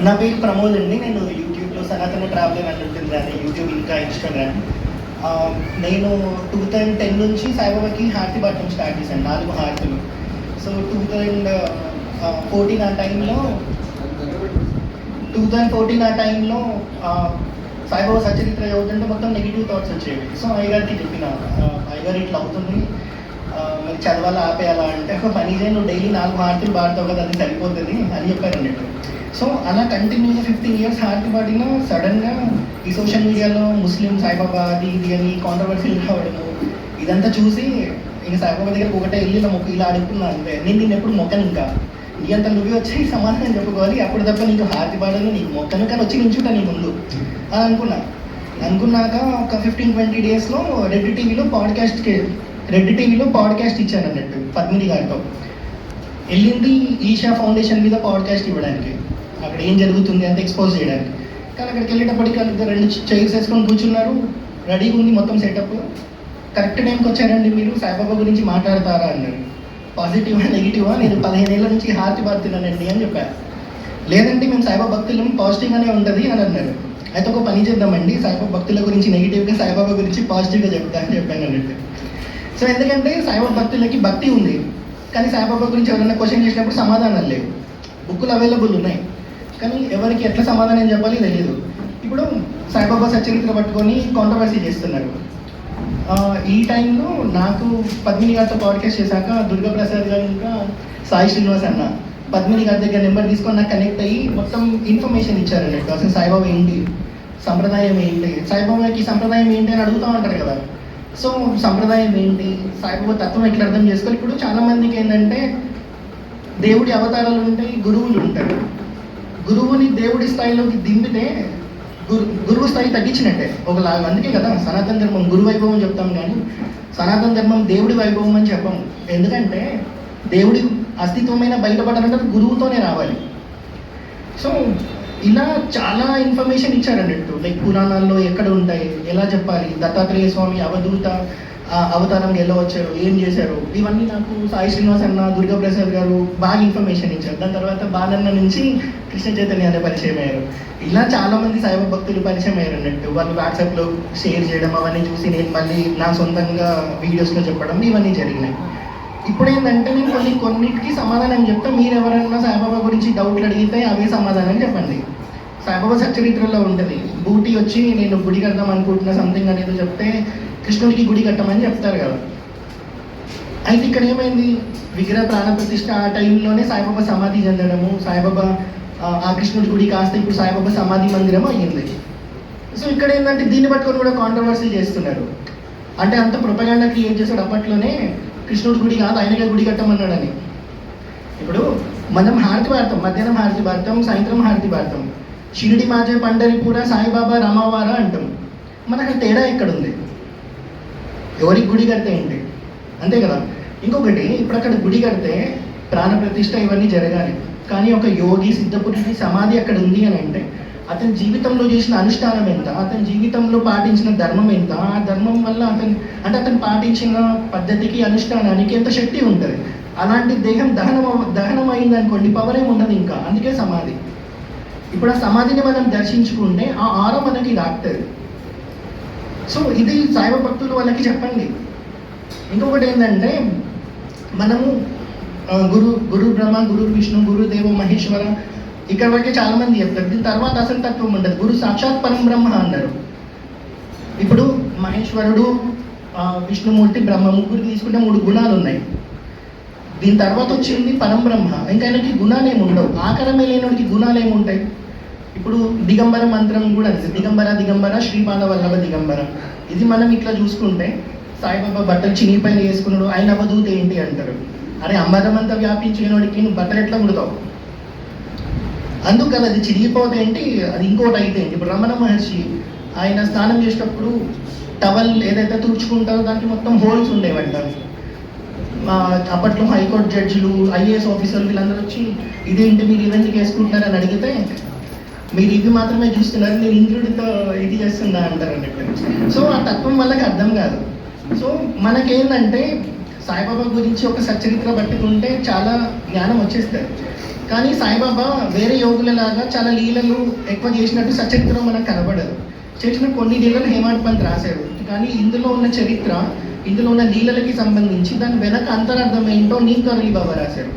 నా పేరు ప్రమోద్ అండి. నేను యూట్యూబ్లో సనాతన ట్రావెలర్ అని ఉంటుంది అది యూట్యూబ్ ఇంకా ఇన్స్టాగ్రామ్. నేను 2010 నుంచి సాయిబాబాకి హారతి పట్టడం స్టార్ట్ చేశాను, 4 హారతులు. సో 2014 ఆ టైంలో సాయిబాబా సచరిత్ర చదువుతుంటే మొత్తం నెగిటివ్ థాట్స్ వచ్చేవి. సో అయ్యగారికి చెప్పిన, అయ్యగారు ఇట్లా అవుతుంది, మరి చదవాలా ఆపేయాలా అంటే, ఒక పని చేయి, నువ్వు డైలీ 4 హారతులు పాడతావు కదా, అది సరిపోతుంది అని చెప్పారు అన్నట్టు. సో అలా కంటిన్యూగా 15 years హారతి పాడినా సడన్గా ఈ సోషల్ మీడియాలో ముస్లిం సాయిబాబా అది ఇది అని కాంట్రవర్సీలు కావడము, ఇదంతా చూసి ఇంక సాయిబాబా దగ్గరకు ఒకటే వెళ్ళి ఇలా మొక్క ఇలా అడుగుతున్నా అంతే. నేను ఎప్పుడు మొక్కను, ఇంకా నీ అంత నువ్వే వచ్చి సమాధానం చెప్పుకోవాలి, అప్పుడు తప్ప నీకు హారతి పాడను, నీకు మొక్కను కానీ వచ్చి నించుంటా నీ ముందు అని అనుకున్నాక ఒక 15-20 daysలో రెడ్ టీవీలో పాడ్కాస్ట్ ఇచ్చాను అన్నట్టు పద్మిని గారితో. వెళ్ళింది ఈషా ఫౌండేషన్ మీద పాడ్కాస్ట్ ఇవ్వడానికి, అక్కడ ఏం జరుగుతుంది అంత ఎక్స్పోజ్ చేయడానికి. కానీ అక్కడికి వెళ్ళేటప్పటికి వాళ్ళు 2 చైర్స్ వేసుకొని కూర్చున్నారు, రెడీగా ఉంది మొత్తం సెటప్. కరెక్ట్ టైంకి వచ్చారండి, మీరు సాయిబాబా గురించి మాట్లాడతారా అన్నారు. పాజిటివా నెగిటివా? నేను 15 ఏళ్ళ నుంచి హారతి పాడుతున్నానండి అని చెప్పాను. లేదంటే మేము సాయిబాబా భక్తులు పాజిటివ్గానే ఉంటుంది అని అన్నారు. అయితే ఒక పని చేద్దామండి, సాయిబాబా భక్తుల గురించి నెగిటివ్గా, సాయిబాబా గురించి పాజిటివ్గా చెప్తా అని చెప్పాను అన్నట్టు. సో ఎందుకంటే సాయిబాబా భక్తులకి భక్తి ఉంది, కానీ సాయిబాబా గురించి ఎవరైనా క్వశ్చన్ చేసినప్పుడు సమాధానాలు లేవు. బుక్కులు అవైలబుల్ ఉన్నాయి, కానీ ఎవరికి ఎట్లా సమాధానం చెప్పాలి తెలియదు. ఇప్పుడు సాయిబాబా సచరిత్ర పట్టుకొని కాంట్రవర్సీ చేస్తున్నారు. ఈ టైంలో నాకు పద్మిని గారితో పాడ్కాస్ట్ చేశాక దుర్గాప్రసాద్ గారు ఇంకా సాయి శ్రీనివాస్ అన్న పద్మిని గారి దగ్గర నెంబర్ తీసుకొని నాకు కనెక్ట్ అయ్యి మొత్తం ఇన్ఫర్మేషన్ ఇచ్చారు అన్నట్టు. అసలు సాయిబాబా ఏంటి, సంప్రదాయం ఏంటి, సాయిబాబాకి సంప్రదాయం ఏంటి అని అడుగుతూ ఉంటారు కదా. సో సంప్రదాయం ఏంటి, సాయిబాబా తత్వం ఎట్లా అర్థం చేసుకోవాలి. ఇప్పుడు చాలామందికి ఏంటంటే దేవుడి అవతారాలు ఉంటాయి, గురువులు ఉంటారు. గురువుని దేవుడి స్థాయిలోకి దింపితే గురువు స్థాయి తగ్గించినట్టే ఒకలాగా. అందుకే కదా సనాతన ధర్మం గురు వైభవం చెప్తాం, కానీ సనాతన ధర్మం దేవుడి వైభవం అని చెప్పాము. ఎందుకంటే దేవుడి అస్తిత్వమైన బయటపడాలంటే గురువుతోనే రావాలి. సో ఇలా చాలా ఇన్ఫర్మేషన్ ఇచ్చారన్నట్టు, లైక్ పురాణాల్లో ఎక్కడ ఉంటాయి, ఎలా చెప్పాలి, దత్తాత్రేయ స్వామి అవధూత అవతారంగా ఎలా వచ్చారు, ఏం చేశారు, ఇవన్నీ నాకు సాయి శ్రీనివాస్ అన్న, దుర్గాప్రసాద్ గారు బాగా ఇన్ఫర్మేషన్ ఇచ్చారు. దాని తర్వాత బాలన్న నుంచి కృష్ణ చైతన్య అనే పరిచయం అయ్యారు. ఇలా చాలామంది సాయిబాబా భక్తులు పరిచయం అయ్యారు అన్నట్టు. వాళ్ళు వాట్సాప్లో షేర్ చేయడం అవన్నీ చూసి నేను మళ్ళీ నా సొంతంగా వీడియోస్లో చెప్పడం ఇవన్నీ జరిగినాయి. ఇప్పుడు ఏంటంటే నేను కొన్నిటికి సమాధానం చెప్తా, మీరు ఎవరైనా సాయిబాబా గురించి డౌట్లు అడిగితే అవే సమాధానం చెప్పండి. సాయిబాబా సచరిత్రలో ఉంటుంది, బూటీ వచ్చి నేను గుడి కడదాం అనుకుంటున్నా సంథింగ్ అనేది చెప్తే కృష్ణుడికి గుడి కట్టమని చెప్తారు కదా. అయితే ఇక్కడ ఏమైంది, విగ్రహ ప్రాణప్రతిష్ఠ ఆ టైంలోనే సాయిబాబా సమాధి చెందడము, సాయిబాబా ఆ కృష్ణుడి గుడి కాస్త ఇప్పుడు సాయిబాబా సమాధి మందిరం అయ్యింది. సో ఇక్కడ ఏంటంటే దీన్ని పట్టుకొని కూడా కాంట్రవర్సీ చేస్తున్నారు. అంటే అంత ప్రొపగాండా క్రియేట్ చేశాడు అప్పట్లోనే, కృష్ణుడి గుడి కాదు ఆయనకే గుడి కట్టమన్నాడని. ఇప్పుడు మనం హారతి పాడతాం, మధ్యాహ్నం హారతి పాడతాం, సాయంత్రం హారతి పాడతాం. షిరిడి మాజే పండరిపూర సాయిబాబా రామవార అంటాం. మనకు తేడా ఎక్కడుంది, ఎవరికి గుడి కడితే ఏంటి, అంతే కదా. ఇంకొకటి, ఇప్పుడు అక్కడ గుడి కడితే ప్రాణప్రతిష్ఠ ఇవన్నీ జరగాలి, కానీ ఒక యోగి సిద్ధపురుషుడి సమాధి అక్కడ ఉంది అని అంటే అతని జీవితంలో చేసిన అనుష్ఠానం ఎంత, అతని జీవితంలో పాటించిన ధర్మం ఎంత, ఆ ధర్మం వల్ల అతను పాటించిన పద్ధతికి అనుష్ఠానానికి ఎంత శక్తి ఉంటుంది. అలాంటి దేహం దహనం అయింది అనుకోండి, పవర్ ఏమి ఉండదు ఇంకా. అందుకే సమాధి. ఇప్పుడు ఆ సమాధిని మనం దర్శించుకుంటే ఆ ఆర మనకి రాక్తుంది. సో ఇది సాయిబాబా భక్తులు వాళ్ళకి చెప్పండి. ఇంకొకటి ఏంటంటే మనము గురు బ్రహ్మ, గురు విష్ణు, గురుదేవ మహేశ్వర ఇక్కడ వరకే చాలామంది చెప్తారు. దీని తర్వాత అసలు తత్వం ఉంటుంది. గురు సాక్షాత్ పరం బ్రహ్మ అన్నారు. ఇప్పుడు మహేశ్వరుడు, విష్ణుమూర్తి, బ్రహ్మ ముగ్గురు తీసుకుంటే 3 గుణాలు ఉన్నాయి. దీని తర్వాత వచ్చింది పరం బ్రహ్మ. ఇంకా ఆయనకి గుణాలు ఏమి ఉండవు, ఆకారమే లేనివాడికి గుణాలు ఏమి ఉంటాయి. ఇప్పుడు దిగంబర మంత్రం కూడా అంతే, దిగంబర దిగంబర శ్రీపాద వల్లభ దిగంబర. ఇది మనం ఇట్లా చూసుకుంటే సాయిబాబా బట్టలు చినిగిపైన వేసుకున్నాడు, ఆయన అవధూత ఏంటి అంటారు. అరే అంబరమంతా వ్యాపించినోడికి నువ్వు బట్టలు ఎట్లా కుడతావు, అందుకు కదా అది చిరిగిపోతే ఏంటి, అది ఇంకోటి అయితే ఏంటి. ఇప్పుడు రమణ మహర్షి ఆయన స్నానం చేసేటప్పుడు టవల్ ఏదైతే తుడుచుకుంటారో దానికి మొత్తం హోల్స్ ఉండేవంట. అప్పట్లో హైకోర్టు జడ్జిలు, ఐఏఎస్ ఆఫీసర్లు వీళ్ళందరూ వచ్చి ఇదేంటి మీరు ఇవన్నీ వేసుకుంటున్నారని అడిగితే, మీరు ఇవి మాత్రమే చూస్తున్నారు, నేను ఇంద్రుడితో ఇది చేస్తున్నా అంటారు అన్నట్టు. సో ఆ తత్వం వాళ్ళకి అర్థం కాదు. సో మనకేంటంటే సాయిబాబా గురించి ఒక సచరిత్ర పట్టుకుంటే చాలా జ్ఞానం వచ్చేస్తుంది. కానీ సాయిబాబా వేరే యోగులలాగా చాలా లీలలు ఎక్కువ చేసినట్టు సచరిత్ర మనకు కనబడదు. చేసిన కొన్ని లీలలు హేమాడ్ పంత్ రాశారు, కానీ ఇందులో ఉన్న చరిత్ర, ఇందులో ఉన్న లీలలకి సంబంధించి దాని వెనక అంతరార్థం ఏంటో నీకరలి బాబా రాశారు,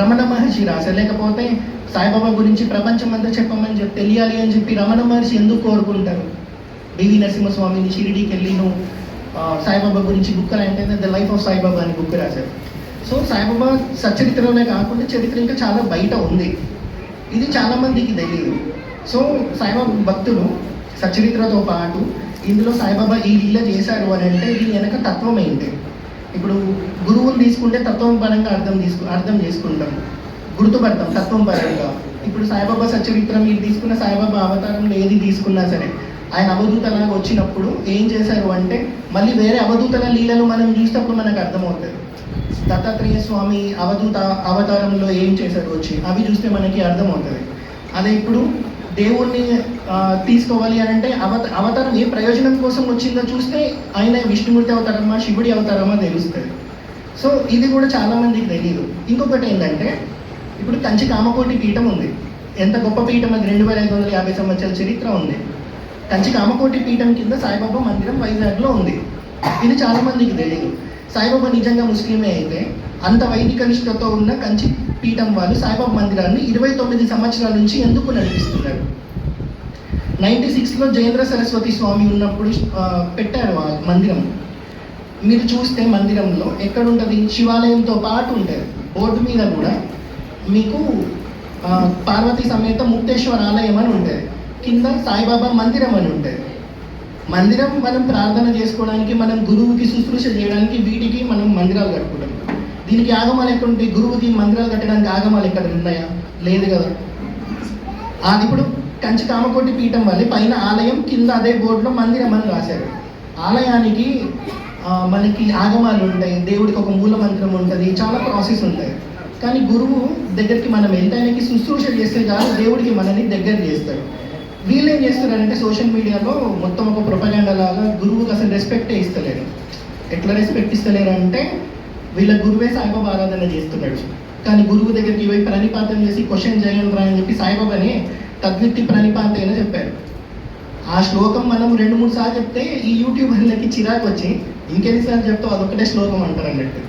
రమణ మహర్షి రాశారు. లేకపోతే సాయిబాబా గురించి ప్రపంచం అంతా చెప్పమని చెప్పి తెలియాలి అని చెప్పి రమణ మహర్షి ఎందుకు కోరుకుంటారు? డివి నరసింహస్వామిని షిరిడీకి వెళ్ళి నువ్వు సాయిబాబా గురించి బుక్ రాయంటే ద లైఫ్ ఆఫ్ సాయిబాబా అని బుక్ రాశారు. సో సాయిబాబా సచరిత్రలోనే కాకుండా చరిత్ర ఇంకా చాలా బయట ఉంది, ఇది చాలామందికి తెలియదు. సో సాయిబాబా భక్తులు సచరిత్రతో పాటు ఇందులో సాయిబాబా ఈ లీల చేశారు అని అంటే దీని వెనక తత్వం ఏంటి? ఇప్పుడు గురువుని తీసుకుంటే తత్వం పరంగా అర్థం చేసుకుంటాం, గుర్తుపడతాం తత్వం పరంగా. ఇప్పుడు సాయిబాబా సచరిత్ర మీరు తీసుకున్న సాయిబాబా అవతారంలో ఏది తీసుకున్నా సరే ఆయన అవధూతలాగా వచ్చినప్పుడు ఏం చేశారు అంటే మళ్ళీ వేరే అవధూతల లీలలు మనం చూసినప్పుడు మనకు అర్థమవుతుంది. దత్తాత్రేయ స్వామి అవతారంలో ఏం చేశారు వచ్చి అవి చూస్తే మనకి అర్థమవుతుంది. అదే ఇప్పుడు దేవుణ్ణి తీసుకోవాలి అని అంటే అవతారం ఏ ప్రయోజనం కోసం వచ్చిందో చూస్తే ఆయన విష్ణుమూర్తి అవతారమా శివుడి అవతారమా తెలుస్తుంది. సో ఇది కూడా చాలామందికి తెలియదు. ఇంకొకటి ఏంటంటే ఇప్పుడు కంచి కామకోటి పీఠం ఉంది, ఎంత గొప్ప పీఠం అది, 2550 సంవత్సరాల చరిత్ర ఉంది. కంచి కామకోటి పీఠం కింద సాయిబాబా మందిరం వైజాగ్లో ఉంది, ఇది చాలామందికి తెలియదు. సాయిబాబా నిజంగా ముస్లిమే అయితే అంత వైదిక నిష్ఠతో ఉన్న కంచి పీఠం వాళ్ళు సాయిబాబా మందిరాన్ని 29 సంవత్సరాల నుంచి ఎందుకు నడిపిస్తున్నారు? 96లో జయేంద్ర సరస్వతి స్వామి ఉన్నప్పుడు పెట్టారు ఆ మందిరం. మీరు చూస్తే మందిరంలో ఎక్కడుంటుంది, శివాలయంతో పాటు ఉంటుంది, బోర్డు మీద కూడా మీకు పార్వతీ సమేత ముక్తేశ్వర ఆలయం అని ఉంటుంది, కింద సాయిబాబా మందిరం అని ఉంటుంది. మందిరం మనం ప్రార్థన చేసుకోవడానికి, మనం గురువుకి శుశ్రూష చేయడానికి వీటికి మనం మందిరాలు కట్టుకుంటాం. దీనికి ఆగమాలు ఎక్కడ ఉంటాయి? గురువుకి మందిరాలు కట్టడానికి ఆగమాలు ఎక్కడ ఉన్నాయా? లేదు కదా. అది ఇప్పుడు కంచి కామకోటి పీఠం వల్ల పైన ఆలయం, కింద అదే బోర్డులో మందిరం అని రాశారు. ఆలయానికి మనకి ఆగమాలు ఉంటాయి, దేవుడికి ఒక మూల మంత్రం ఉంటుంది, చాలా ప్రాసెస్ ఉంటాయి. కానీ గురువు దగ్గరికి మనం వెళ్తే ఆయనకి శుశ్రూష చేస్తే కాదు, దేవుడికి మనని దగ్గర చేస్తాడు. వీళ్ళు ఏం చేస్తారంటే సోషల్ మీడియాలో మొత్తం ఒక ప్రొపగండా లాగా గురువుకి అసలు రెస్పెక్టే ఇస్తలేరు. ఎట్లా రెస్పెక్ట్ ఇస్తలేరు అంటే వీళ్ళ గురువే సాయిబాబా ఆరాధన చేస్తున్నాడు, కానీ గురువు దగ్గరికి పోయి ప్రణిపాతం చేసి క్వశ్చన్ చేయండి రా అని చెప్పి సాయిబాబాని తద్విత్తి ప్రణిపాతేన చెప్పారు. ఆ శ్లోకం మనం 2-3 సార్లు చెప్తే ఈ యూట్యూబర్లకి చిరాకు వచ్చి ఇంకెన్నిసార్లు చెప్తావు అదొకటే శ్లోకం అంటారు అన్నట్టు.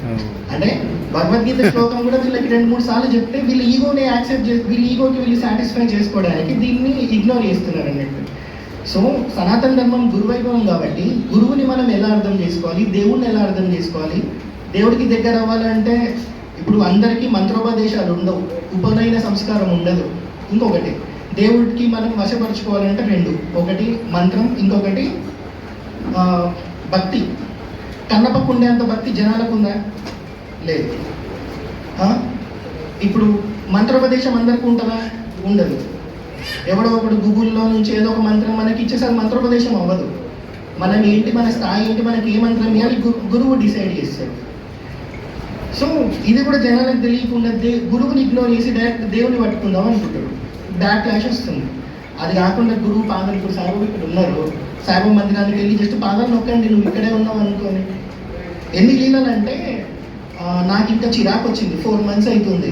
అంటే భగవద్గీత శ్లోకం కూడా వీళ్ళకి 2-3 సార్లు చెప్తే వీళ్ళ ఈగోని యాక్సెప్ట్ చేసి వీళ్ళ ఈగోకి వీళ్ళు సాటిస్ఫై చేసుకోవడానికి దీన్ని ఇగ్నోర్ చేస్తున్నారు అన్నట్టు. సో సనాతన ధర్మం గురువైభవం కాబట్టి గురువుని మనం ఎలా అర్థం చేసుకోవాలి, దేవుణ్ణి ఎలా అర్థం చేసుకోవాలి, దేవుడికి దగ్గర అవ్వాలంటే ఇప్పుడు అందరికీ మంత్రోపదేశాలు ఉండవు, ఉపనయన సంస్కారం ఉండదు. ఇంకొకటి దేవుడికి మనం వశపరచుకోవాలంటే 2, ఒకటి మంత్రం, ఇంకొకటి భక్తి. కన్నపకు ఉండేంత భక్తి జనాలకు ఉందా? లేదు. ఇప్పుడు మంత్రోపదేశం అందరికీ ఉంటుందా? ఉండదు. ఎవడో ఒకడు గూగుల్లో నుంచి ఏదో ఒక మంత్రం మనకి ఇచ్చేసరికి మంత్రోపదేశం అవ్వదు. మనం ఏంటి, మన స్థాయి ఏంటి, మనకి ఏ మంత్రం ఇవ్వాలి గురువు డిసైడ్ చేస్తాడు. సో ఇది కూడా జనాలకు తెలియకుండా గురువుని ఇగ్నోర్ చేసి డైరెక్ట్ దేవుని పట్టుకుందాం అనుకుంటాడు, బ్యాక్ క్లాష్ వస్తుంది. అది కాకుండా గురువు పాదాలు, ఇప్పుడు సాయిబాబా ఇక్కడ ఉన్నారు, సాయిబాబా మందిరానికి వెళ్ళి జస్ట్ పాదాలు నొక్కండి, నువ్వు ఇక్కడే ఉన్నావు అనుకోని. ఎన్ని లీలలు అంటే నాకు ఇంకా చిరాకు వచ్చింది. 4 months అవుతుంది,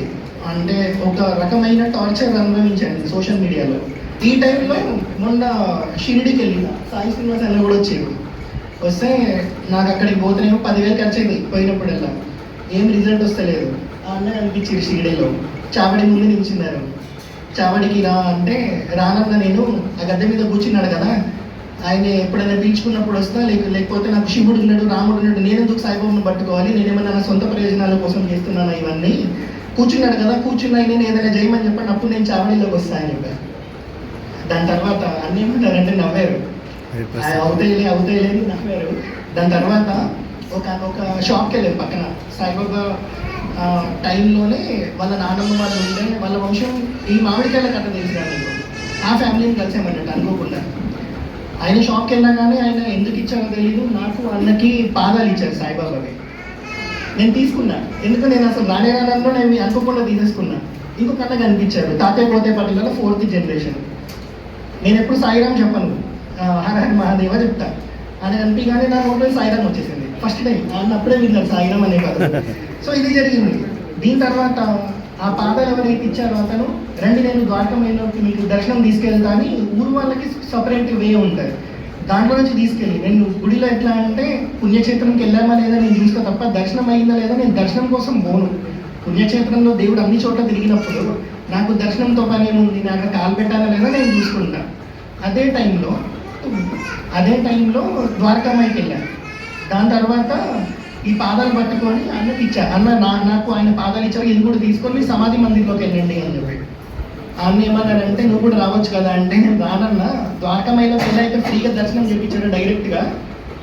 అంటే ఒక రకమైన టార్చర్ అనుభవించాను సోషల్ మీడియాలో. ఈ టైంలో మొన్న షిరిడీకి వెళ్ళిన సాయి శ్రీనివాస్ అన్న కూడా వచ్చాడు. వస్తే నాకు అక్కడికి పోతేనేమో 10,000 ఖర్చు అయింది పోయినప్పుడల్లా, ఏం రిజల్ట్ వస్తలేదు. ఆ అన్న అనిపించారు షిరిడీలో, చావడి ముందు నిలిచినారు. చావడికి రా అంటే రానన్న నేను ఆ గద్దె మీద కూర్చున్నాడు కదా, ఆయన ఎప్పుడైనా పిలుచుకున్నప్పుడు వస్తా, లేకపోతే నాకు శివుడు ఉన్నాడు, రాముడు ఉన్నాడు, నేను ఎందుకు సాయిబాబాను పట్టుకోవాలి, నేనేమన్నా నా సొంత ప్రయోజనాల కోసం చేస్తున్నాను ఇవన్నీ. కూర్చున్నాడు కదా, కూర్చున్నా నేను ఏదైనా చేయమని చెప్పండి, అప్పుడు నేను చావడిలోకి వస్తాను అని చెప్పాను. దాని తర్వాత అన్నీ ఏమంటారంటే నవ్వారు, అవుతాయిలేదు నవ్వారు. దాని తర్వాత ఒక షాప్కి వెళ్ళారు పక్కన. సాయిబాబా టైంలోనే వాళ్ళ నాన్నమ్మ వాళ్ళు ఉండే, వాళ్ళ వంశం ఈ మామిడికాయల కట్ట తెలిసినారు, ఆ ఫ్యామిలీని కలిసామన్నట్టు అనుకోకుండా. ఆయన షాప్కి వెళ్ళగానే ఆయన ఎందుకు ఇచ్చారో తెలియదు, నాకు అన్నకి పాదాలు ఇచ్చారు సాయిబాబావి. నేను తీసుకున్నా, ఎందుకు నేను అసలు రానేరానంలో నేను అనుకోకుండా తీసేసుకున్నా. ఇంకొక అన్న కనిపించారు, తాతయ్య పోతే పల్లెలలో 4th generation. నేను ఎప్పుడు సాయిరామ్ చెప్పను, హర హర మహాదేవ చెప్తా. ఆయన కనిపించగానే నా నోట్లో సాయిరామ్ వచ్చేసింది ఫస్ట్ టైం. అన్నప్పుడే విన్నారు సాయిరామ్ అనే కాదు. సో ఇది జరిగింది. దీని తర్వాత ఆ పాదాలు ఎవరైతే ఇచ్చారో అతను రండి నేను ద్వారకమైనకి మీకు దర్శనం తీసుకెళ్తా అని ఊరు వాళ్ళకి సపరేట్ వే ఉంటుంది. దాంట్లో నుంచి తీసుకెళ్ళి నేను గుడిలో ఎట్లా అంటే పుణ్యక్షేత్రంకి వెళ్ళామా లేదా నేను చూస్తా తప్ప దర్శనం అయిందా లేదా నేను దర్శనం కోసం పోను. పుణ్యక్షేత్రంలో దేవుడు అన్ని చోట్ల తిరిగినప్పుడు నాకు దర్శనంతో పని ఏముంది, నాకు కాలు పెట్టాలా లేదా నేను చూసుకుంటా. అదే టైంలో ద్వారకామాయికి వెళ్ళాను. దాని తర్వాత ఈ పాదాలు పట్టుకొని అన్నకి ఇచ్చా. అన్న నాకు ఆయన పాదాలు ఇచ్చారు, ఇది కూడా తీసుకొని సమాధి మందిర్లోకి వెళ్ళండి అని చెప్పి. అన్న ఏమన్నారంటే నువ్వు కూడా రావచ్చు కదా అంటే నేను రానన్నా, ద్వారకామాయిలో వెళ్ళైతే ఫ్రీగా దర్శనం చేయించారు డైరెక్ట్గా.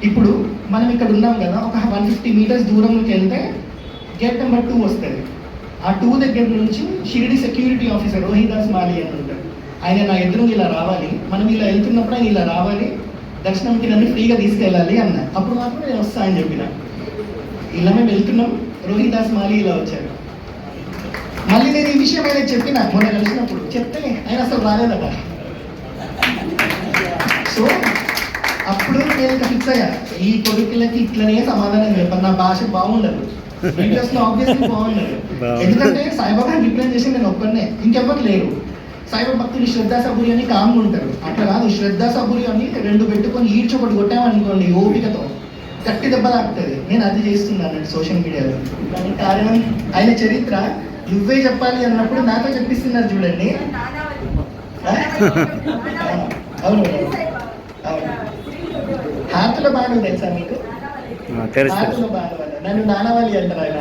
ఇప్పుడు మనం ఇక్కడ ఉన్నాం కదా, ఒక 150 మీటర్స్ దూరంలోకి వెళ్తే గేట్ నెంబర్ 2 వస్తుంది. ఆ 2 దగ్గర నుంచి షిరిడి సెక్యూరిటీ ఆఫీసర్ రోహిదాస్ మాలి అని ఉంటారు. ఆయన నా ఎదురు ఇలా రావాలి, మనం ఇలా వెళ్తున్నప్పుడు ఆయన ఇలా రావాలి, దర్శనంకి నన్ను ఫ్రీగా తీసుకెళ్ళాలి అన్న. అప్పుడు మాత్రం నేను వస్తా అని చెప్పిన. ఇలా మేము వెళ్తున్నాం, రోహిదాస్ మాలి ఇలా వచ్చారు. మళ్ళీ నేను ఈ విషయం ఆయన చెప్పిన మొన్న కలిసినప్పుడు చెప్తే ఆయన అసలు రాలేదట. సో అప్పుడు నేను ఇంకా ఫిక్స్ అయ్యా, ఈ కొడుకులకి ఇట్లనే సమాధానం చెప్పాను. నా భాష బాగుండదు, వీడియోస్లో ఆబ్వియస్లీ బాగుండదు. ఎందుకంటే సాయిబాబాని రిప్రజెంట్ చేసి నేను ఒక్కనే, ఇంకెవ్వరు లేరు. సాయిబాబా భక్తులు శ్రద్ధా సబూరి అని కామ్గా ఉంటారు, అట్లా కాదు. శ్రద్ధా సబూరి అని 2 పెట్టుకొని ఈడ్చి ఒకటి కొట్టామనుకోండి ఓపికతో గట్టి దెబ్బ తాకుతుంది. నేను అది చేస్తున్నాను సోషల్ మీడియాలో. దానికి కారణం ఆయన చరిత్ర నువ్వే చెప్పాలి అన్నప్పుడు నాతో చెప్పిస్తున్నారు చూడండి. అవును అవును. హార్ట్లో బాగా తెలుసా మీకు? హార్ట్లో బాగా నన్ను నానవాలి అంటారు ఆయన.